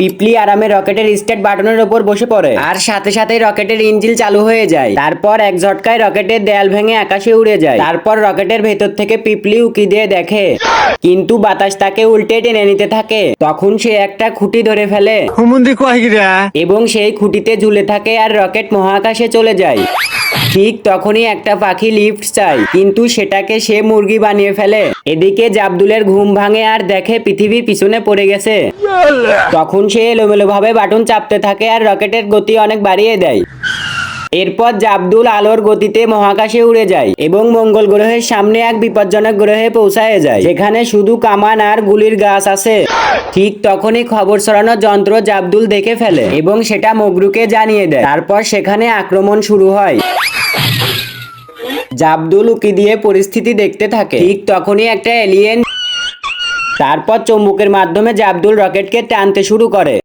পিপলি আরামে রকেটের স্টার্ট বাটনের উপর বসে পড়ে আর সাথে সাথে রকেটের ইঞ্জিন চালু হয়ে যায়। তারপর এক ঝটকায় রকেটের দেয়াল ভেঙে আকাশে উড়ে যায়। তারপর রকেটের ভেতর থেকে পিপলি উকি দিয়ে দেখে, কিন্তু বাতাস তাকে উল্টে টেনে নিতে থাকে। তখন সে একটা খুঁটি ধরে ফেলে এবং সেই খুঁটিতে ঝুলে থাকে আর রকেট মহাকাশে চলে যায়। ঠিক তখনই একটা পাখি লিফট চায়, কিন্তু সেটাকে সে মুরগি বানিয়ে ফেলে। এদিকে জাবদুলের ঘুম ভাঙে আর দেখে পৃথিবী পিছনে পড়ে গেছে। তখন সে এলোমেলো ভাবে বাটন চাপতে থাকে আর রকেটের গতি অনেক বাড়িয়ে দেয়। এরপর জাবদুল আলোর গতিতে মহাকাশে উড়ে যায় এবং মঙ্গল গ্রহের সামনে এক বিপজ্জনক গ্রহে পৌঁছায় যায়, যেখানে শুধু কামান আর গুলির গাছ আছে। ঠিক তখনই খবর ছড়ানোর যন্ত্র জাবদুল দেখে ফেলে এবং সেটা মগরুকে জানিয়ে দেয়। তারপর সেখানে আক্রমণ শুরু হয়। জাবদুল উকি দিয়ে পরিস্থিতি দেখতে থাকে। ঠিক তখনই একটা এলিয়েন তারপর চুম্বকের মাধ্যমে জাবদুল রকেটকে টানতে শুরু করে।